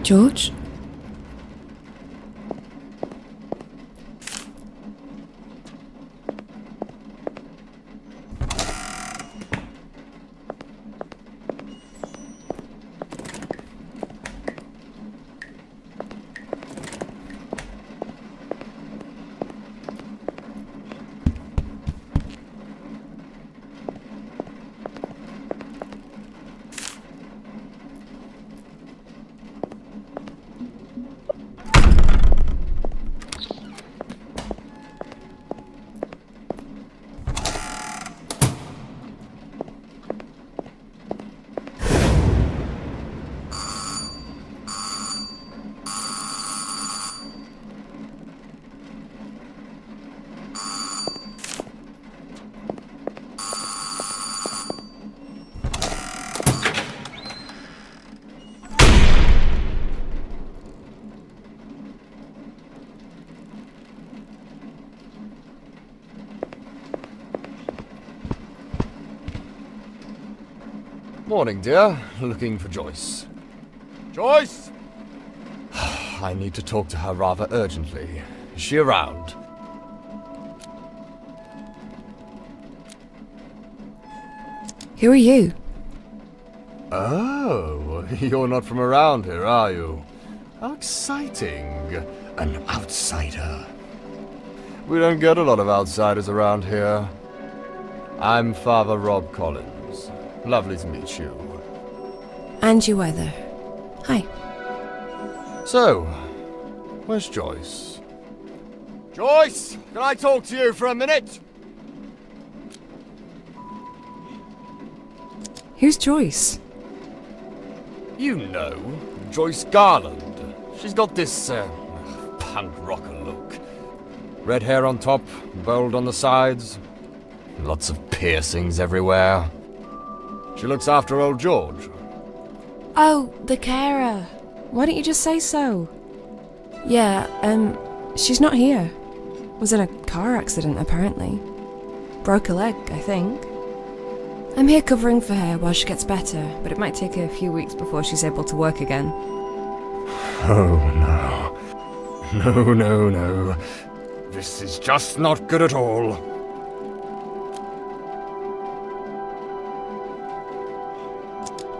George? Morning, dear. Looking for Joyce. Joyce! I need to talk to her rather urgently. Is she around? Who are you? Oh, you're not from around here, are you? How exciting. An outsider. We don't get a lot of outsiders around here. I'm Father Rob Collins. Lovely to meet you. And you either. Hi. So, where's Joyce? Joyce! Can I talk to you for a minute? Who's Joyce? You know, Joyce Garland. She's got this, punk rocker look. Red hair on top, bold on the sides. Lots of piercings everywhere. She looks after old George. Oh, the carer. Why don't you just say so? Yeah, she's not here. Was in a car accident, apparently. Broke a leg, I think. I'm here covering for her while she gets better, but it might take a few weeks before she's able to work again. Oh, no. No, no, no. This is just not good at all.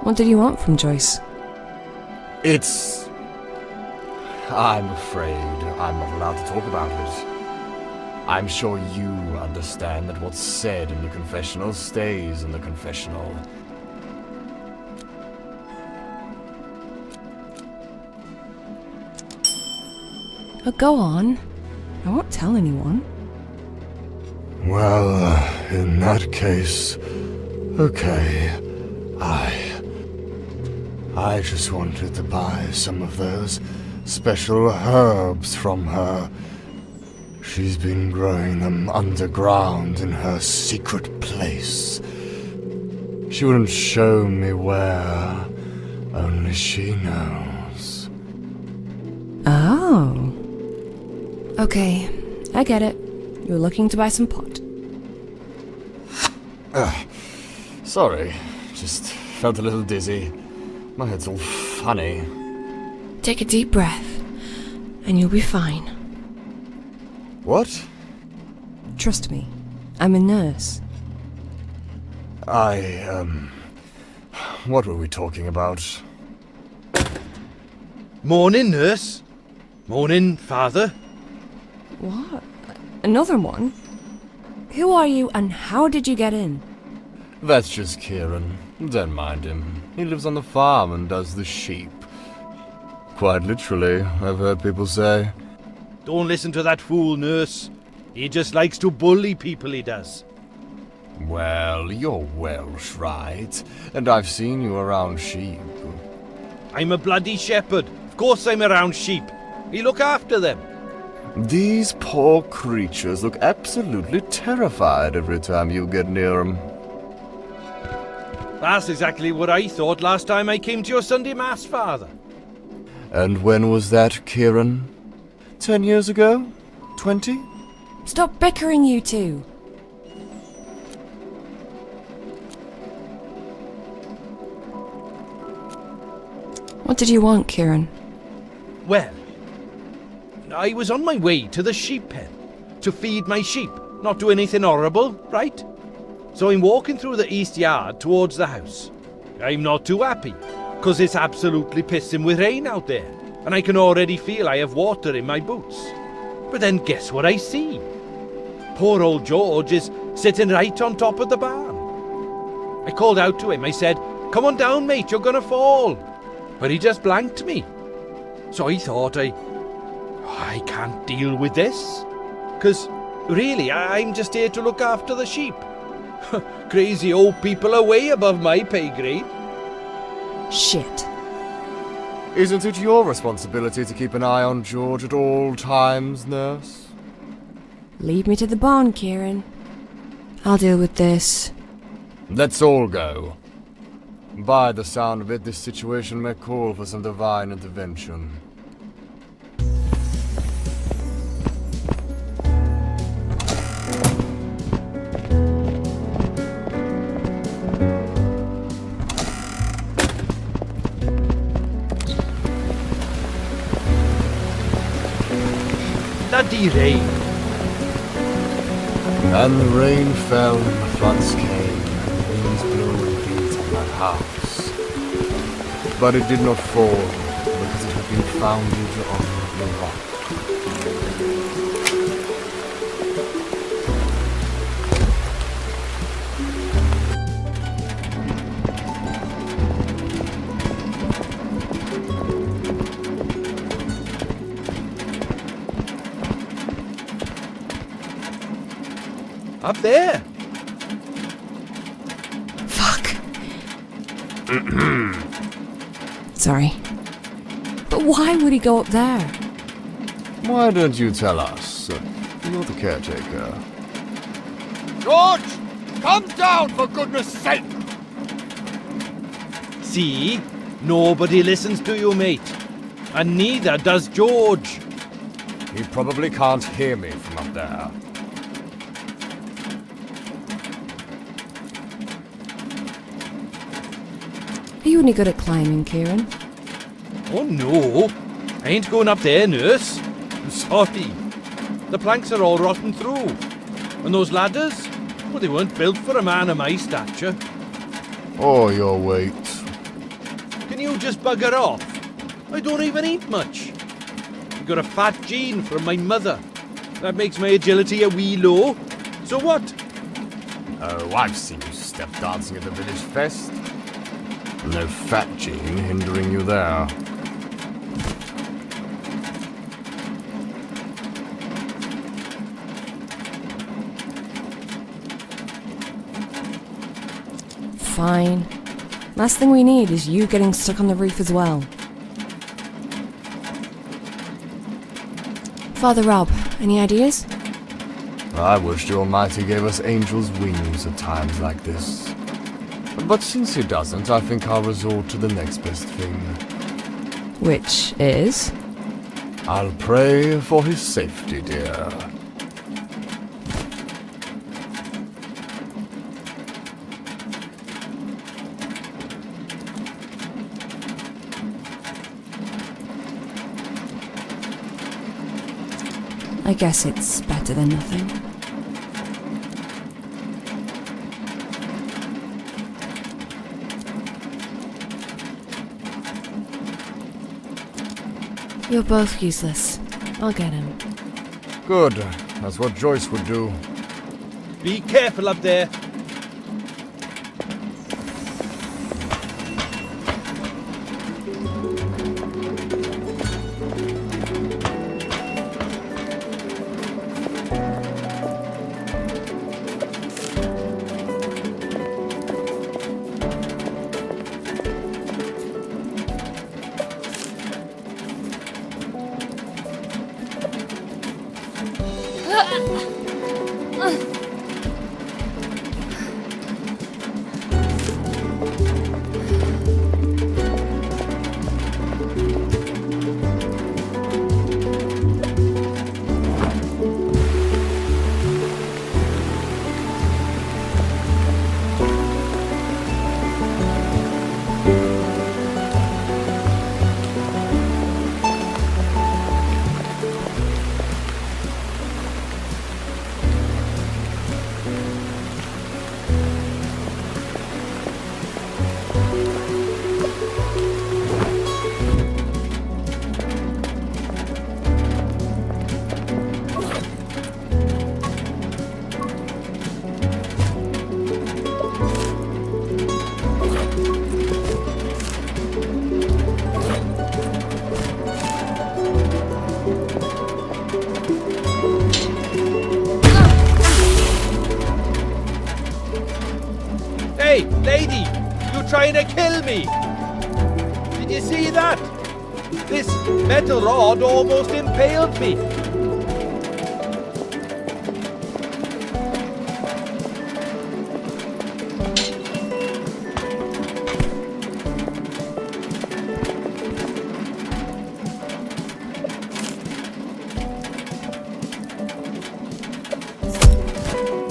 What did you want from Joyce? I'm afraid I'm not allowed to talk about it. I'm sure you understand that what's said in the confessional stays in the confessional. Oh, go on. I won't tell anyone. Well, in that case, okay. I just wanted to buy some of those special herbs from her. She's been growing them underground in her secret place. She wouldn't show me where, only she knows. Oh. Okay, I get it. You're looking to buy some pot. Sorry, just felt a little dizzy. My head's all funny. Take a deep breath, and you'll be fine. What? Trust me, I'm a nurse. What were we talking about? Morning, nurse. Morning, father. What? Another one? Who are you, and how did you get in? That's just Kieran. Don't mind him. He lives on the farm and does the sheep. Quite literally, I've heard people say. Don't listen to that fool, nurse. He just likes to bully people, he does. Well, you're Welsh, right? And I've seen you around sheep. I'm a bloody shepherd. Of course I'm around sheep. We look after them. These poor creatures look absolutely terrified every time you get near them. That's exactly what I thought last time I came to your Sunday Mass, Father. And when was that, Kieran? 10 years ago? 20? Stop bickering, you two. What did you want, Kieran? Well, I was on my way to the sheep pen to feed my sheep, not do anything horrible, right? So I'm walking through the east yard towards the house. I'm not too happy, because it's absolutely pissing with rain out there, and I can already feel I have water in my boots. But then guess what I see? Poor old George is sitting right on top of the barn. I called out to him. I said, "Come on down, mate, you're gonna fall." But he just blanked me. So I thought, I can't deal with this. Because really, I'm just here to look after the sheep. Crazy old people are way above my pay grade. Shit. Isn't it your responsibility to keep an eye on George at all times, nurse? Lead me to the barn, Kieran. I'll deal with this. Let's all go. By the sound of it, this situation may call for some divine intervention. Bloody rain. And the rain fell, and the floods came, and the winds blew and beat on that house. But it did not fall, because it had been founded on the rock. Up there. Fuck. Sorry. But why would he go up there? Why don't you tell us? You're the caretaker. George! Come down, for goodness sake! See? Nobody listens to you, mate. And neither does George. He probably can't hear me from up there. Are you any good at climbing, Kieran? Oh no, I ain't going up there, nurse. I'm sorry. The planks are all rotten through. And those ladders? Well, they weren't built for a man of my stature. Or your weight. Can you just bugger off? I don't even eat much. I've got a fat gene from my mother. That makes my agility a wee low. So what? Oh, I've seen you step dancing at the village fest. No fat gene hindering you there. Fine. Last thing we need is you getting stuck on the roof as well. Father Rob, any ideas? I wish the Almighty gave us angels' wings at times like this. But since he doesn't, I think I'll resort to the next best thing. Which is? I'll pray for his safety, dear. I guess it's better than nothing. You're both useless. I'll get him. Good. That's what Joyce would do. Be careful up there. Hey, lady! You trying to kill me? Did you see that? This metal rod almost impaled me.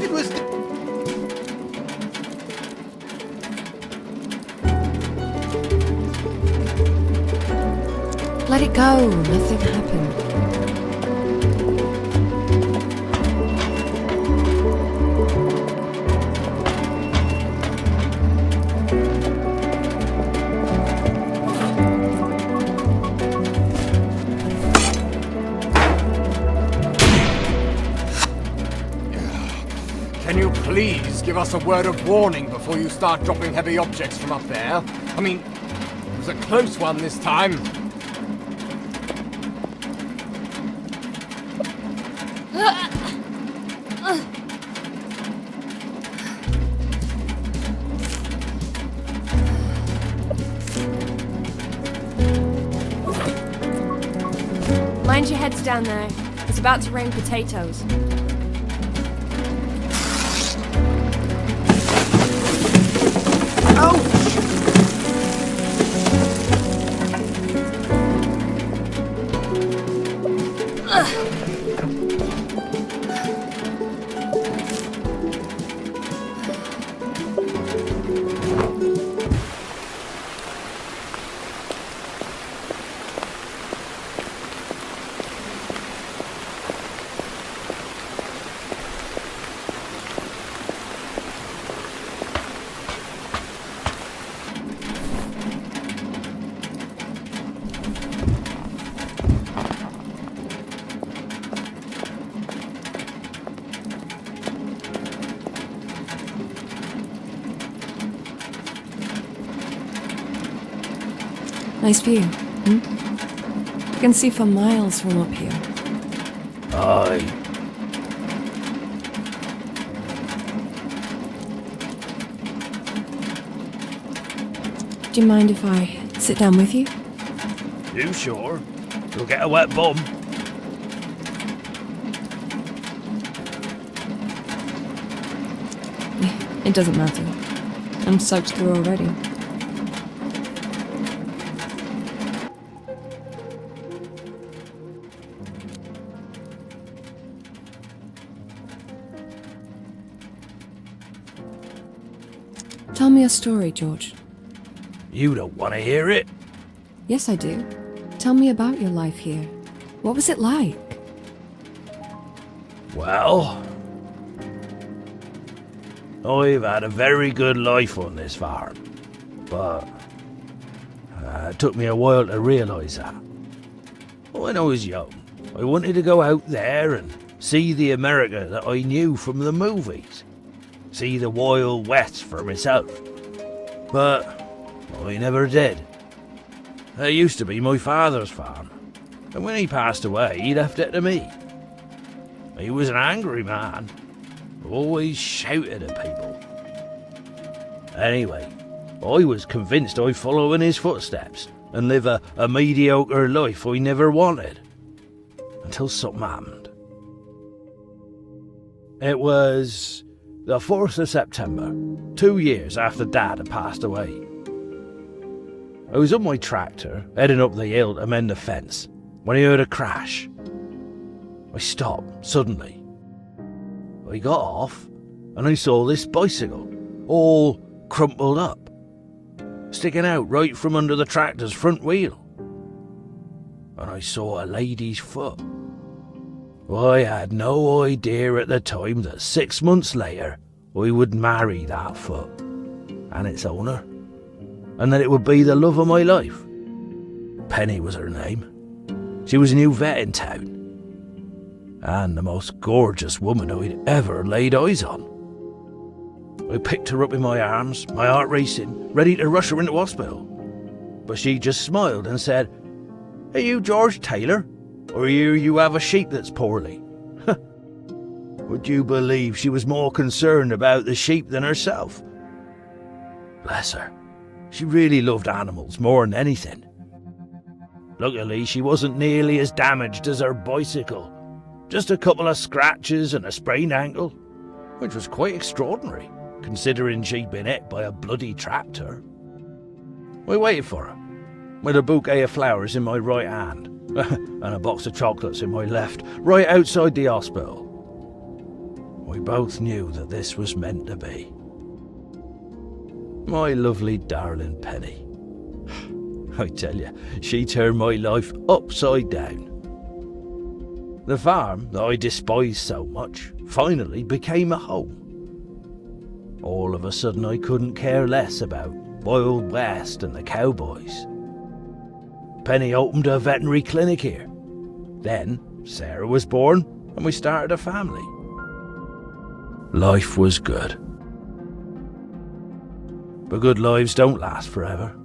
It was... Let it go. Nothing happened. Can you please give us a word of warning before you start dropping heavy objects from up there? I mean, it was a close one this time. Mind your heads down there. It's about to rain potatoes. Nice view, hmm? You can see for miles from up here. Aye. Do you mind if I sit down with you? You sure? You'll get a wet bum. It doesn't matter. I'm soaked through already. Tell me a story, George. You don't want to hear it? Yes, I do. Tell me about your life here. What was it like? Well, I've had a very good life on this farm, but it took me a while to realise that. When I was young, I wanted to go out there and see the America that I knew from the movies. See the Wild West for myself. But I never did. It used to be my father's farm, and when he passed away, he left it to me. He was an angry man, always shouted at people. Anyway, I was convinced I'd follow in his footsteps and live a mediocre life I never wanted. Until something happened. It was the 4th of September, 2 years after Dad had passed away. I was on my tractor, heading up the hill to mend the fence, when I heard a crash. I stopped, suddenly. I got off, and I saw this bicycle, all crumpled up, sticking out right from under the tractor's front wheel. And I saw a lady's foot. I had no idea at the time that 6 months later I would marry that foot and its owner, and that it would be the love of my life. Penny was her name. She was a new vet in town, and the most gorgeous woman I'd ever laid eyes on. I picked her up in my arms, my heart racing, ready to rush her into hospital. But she just smiled and said, "Are you George Taylor? Or you have a sheep that's poorly?" Would you believe she was more concerned about the sheep than herself? Bless her. She really loved animals more than anything. Luckily, she wasn't nearly as damaged as her bicycle. Just a couple of scratches and a sprained ankle, which was quite extraordinary, considering she'd been hit by a bloody tractor. We waited for her, with a bouquet of flowers in my right hand, and a box of chocolates in my left, right outside the hospital. We both knew that this was meant to be. My lovely darling Penny. I tell you, she turned my life upside down. The farm that I despised so much finally became a home. All of a sudden I couldn't care less about Wild West and the cowboys. Penny opened a veterinary clinic here. Then Sarah was born and we started a family. Life was good. But good lives don't last forever.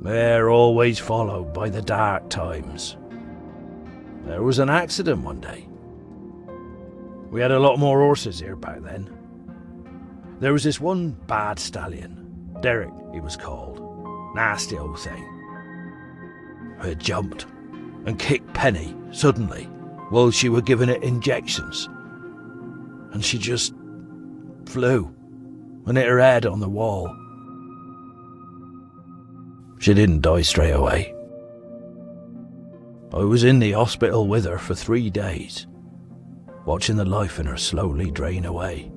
They're always followed by the dark times. There was an accident one day. We had a lot more horses here back then. There was this one bad stallion, Derek he was called, nasty old thing. He had jumped and kicked Penny suddenly while she were giving it injections. And she just flew and hit her head on the wall. She didn't die straight away. I was in the hospital with her for 3 days, watching the life in her slowly drain away.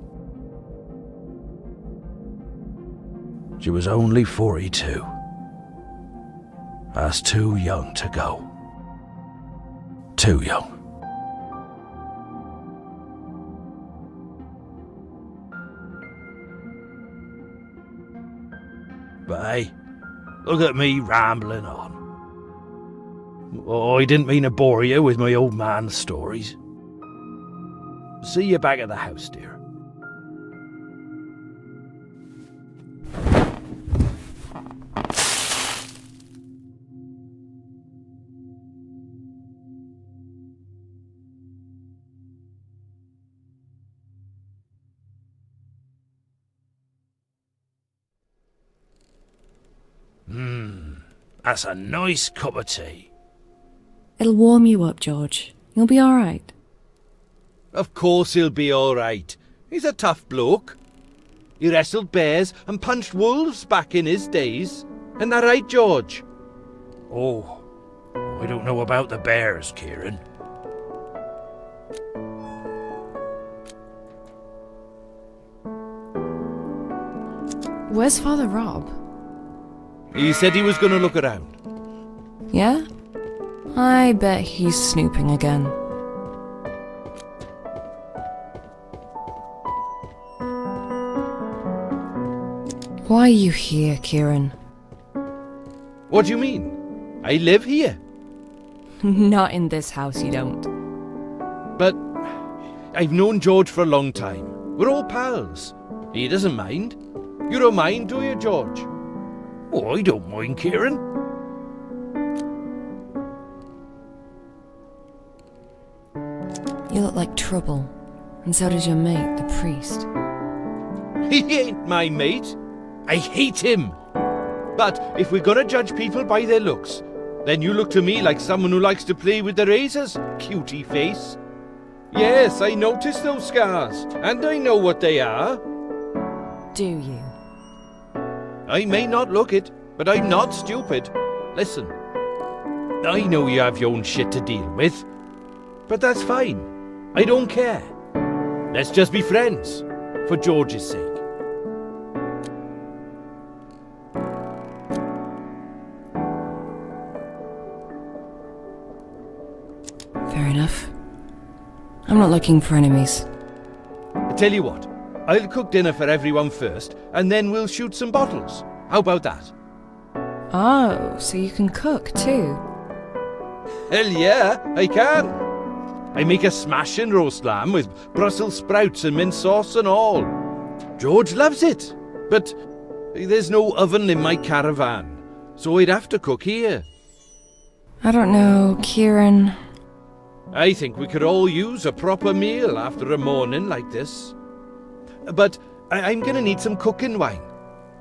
She was only 42. That's too young to go. Too young. But hey, look at me rambling on. Oh, I didn't mean to bore you with my old man's stories. See you back at the house, dear. That's a nice cup of tea. It'll warm you up, George. You'll be all right. Of course he'll be all right. He's a tough bloke. He wrestled bears and punched wolves back in his days. Isn't that right, George? Oh, I don't know about the bears, Kieran. Where's Father Rob? He said he was going to look around. Yeah? I bet he's snooping again. Why are you here, Kieran? What do you mean? I live here. Not in this house, you don't. But I've known George for a long time. We're all pals. He doesn't mind. You don't mind, do you, George? Oh, I don't mind, Kieran. You look like trouble, and so does your mate, the priest. He ain't my mate. I hate him. But if we're gonna judge people by their looks, then you look to me like someone who likes to play with the razors, cutie face. Yes, I noticed those scars, and I know what they are. Do you? I may not look it, but I'm not stupid. Listen, I know you have your own shit to deal with, but that's fine. I don't care. Let's just be friends, for George's sake. Fair enough. I'm not looking for enemies. I tell you what, I'll cook dinner for everyone first, and then we'll shoot some bottles. How about that? Oh, so you can cook too? Hell yeah, I can. I make a smashing roast lamb with Brussels sprouts and mint sauce and all. George loves it, but there's no oven in my caravan, so I'd have to cook here. I don't know, Kieran. I think we could all use a proper meal after a morning like this. But I'm gonna need some cooking wine.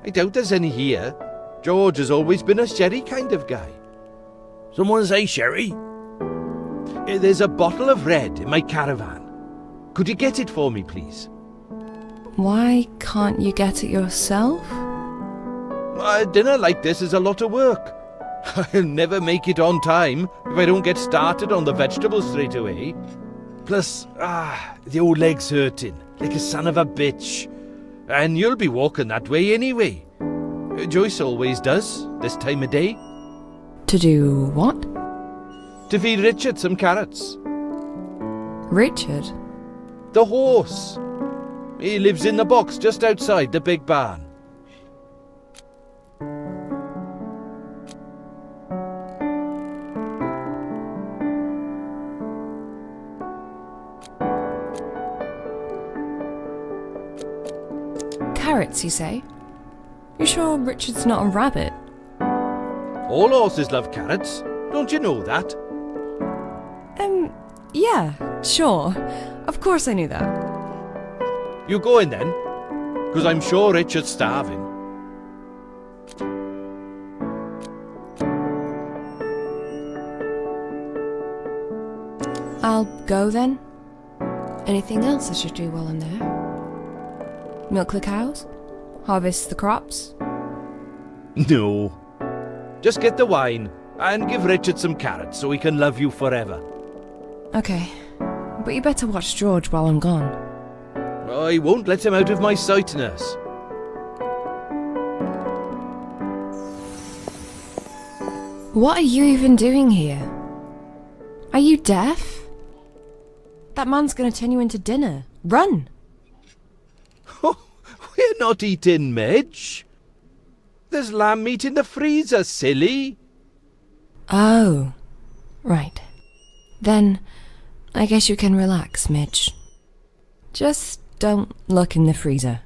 I doubt there's any here. George has always been a sherry kind of guy. Someone say sherry? There's a bottle of red in my caravan. Could you get it for me, please? Why can't you get it yourself? A dinner like this is a lot of work. I'll never make it on time if I don't get started on the vegetables straight away. Plus, the old leg's hurting, like a son of a bitch. And you'll be walking that way anyway. Joyce always does, this time of day. To do what? To feed Richard some carrots. Richard? The horse. He lives in the box just outside the big barn. Carrots, you say? You sure Richard's not a rabbit? All horses love carrots. Don't you know that? Yeah, sure. Of course I knew that. You go in then, because I'm sure Richard's starving. I'll go then. Anything else I should do while I'm there? Milk the cows? Harvest the crops? No. Just get the wine and give Richard some carrots so he can love you forever. Okay, but you better watch George while I'm gone. I won't let him out of my sight, nurse. What are you even doing here? Are you deaf? That man's gonna turn you into dinner. Run! We're not eating Midge. There's lamb meat in the freezer, silly. Oh, right. Then, I guess you can relax, Midge. Just don't look in the freezer.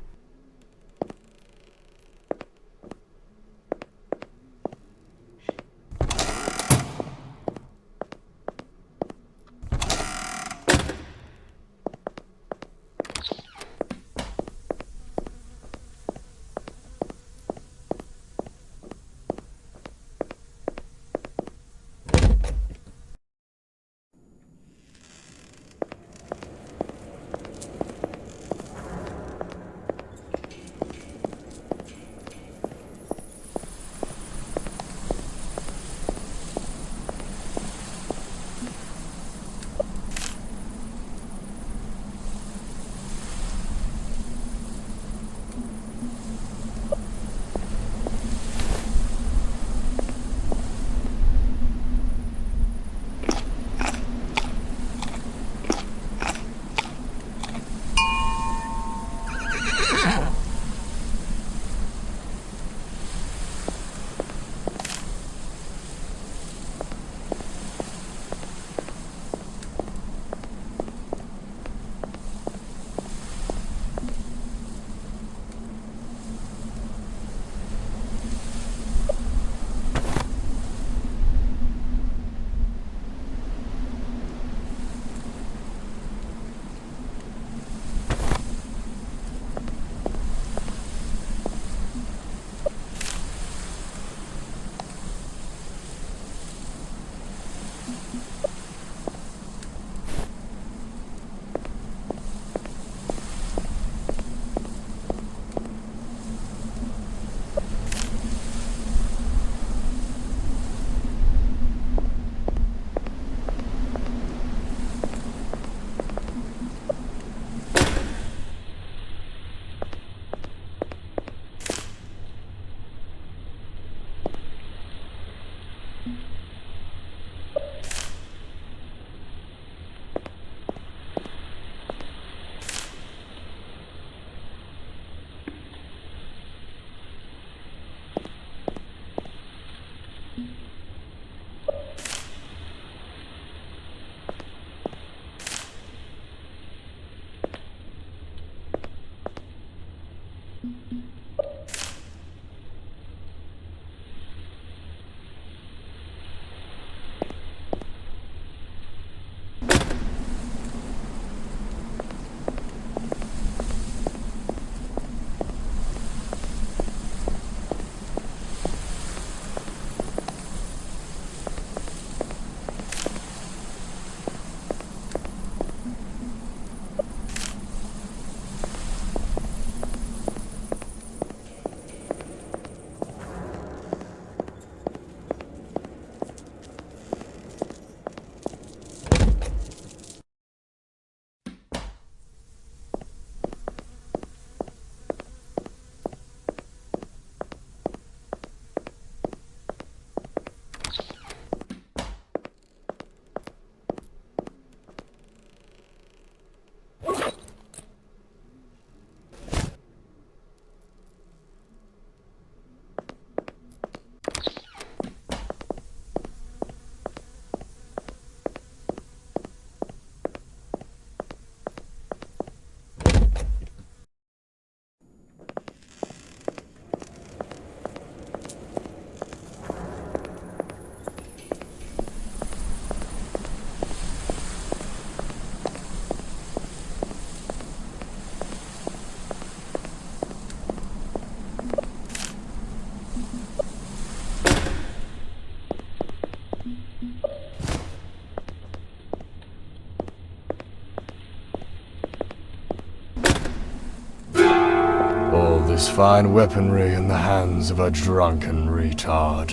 this fine weaponry in the hands of a drunken retard.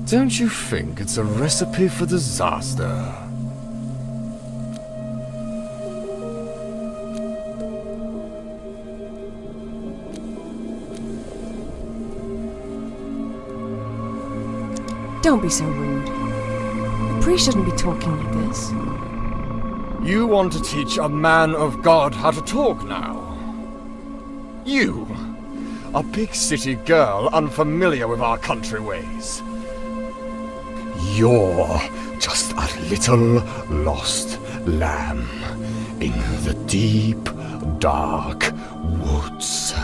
Don't you think it's a recipe for disaster? Don't be so rude. A priest shouldn't be talking like this. You want to teach a man of God how to talk now? You, a big city girl unfamiliar with our country ways. You're just a little lost lamb in the deep, dark woods.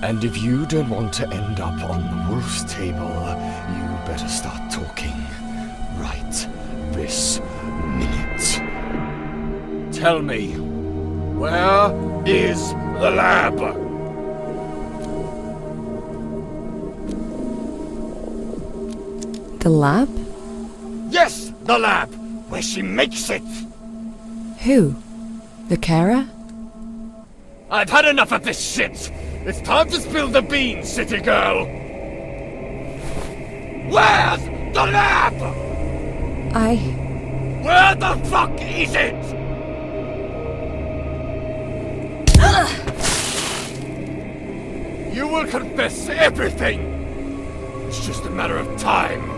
And if you don't want to end up on the wolf's table, you better start talking right this minute. Tell me, where is the lab? The lab? Yes, the lab, where she makes it. Who? The carer? I've had enough of this shit. It's time to spill the beans, city girl. Where's the lab? Where the fuck is it? You will confess everything. It's just a matter of time.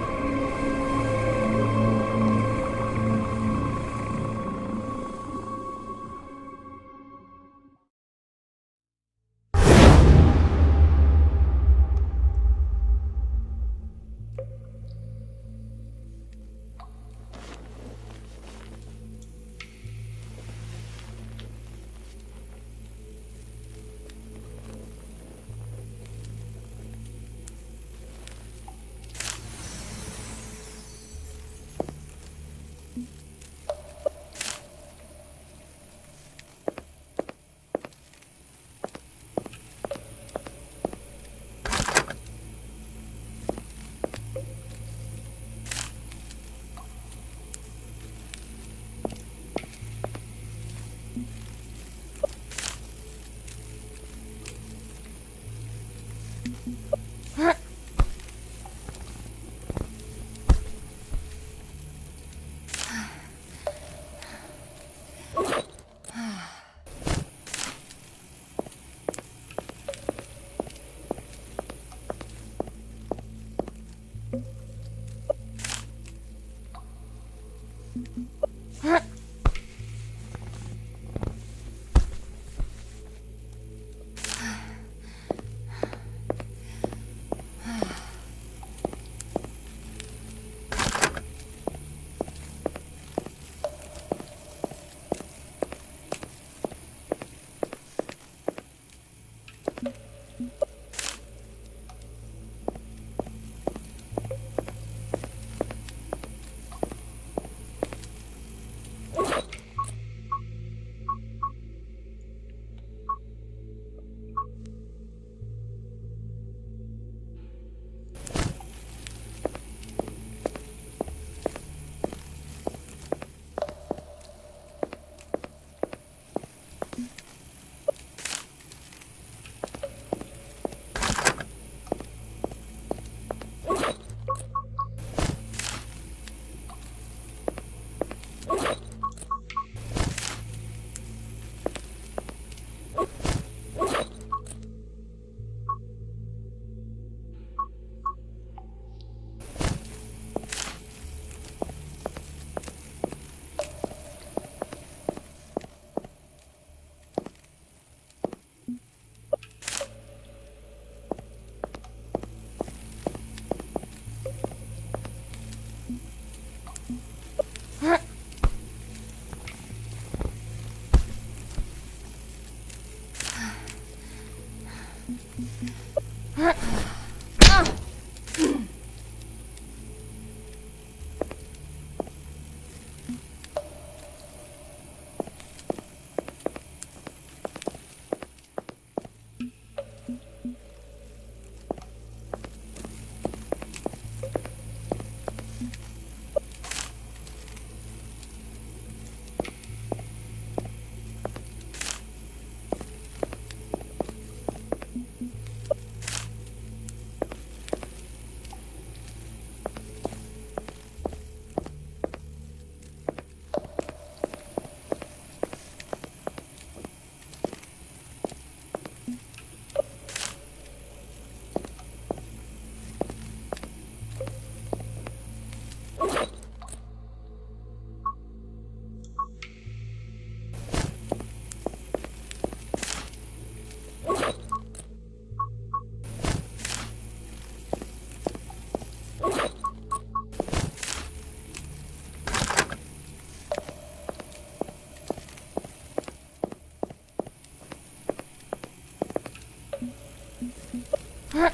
Bur-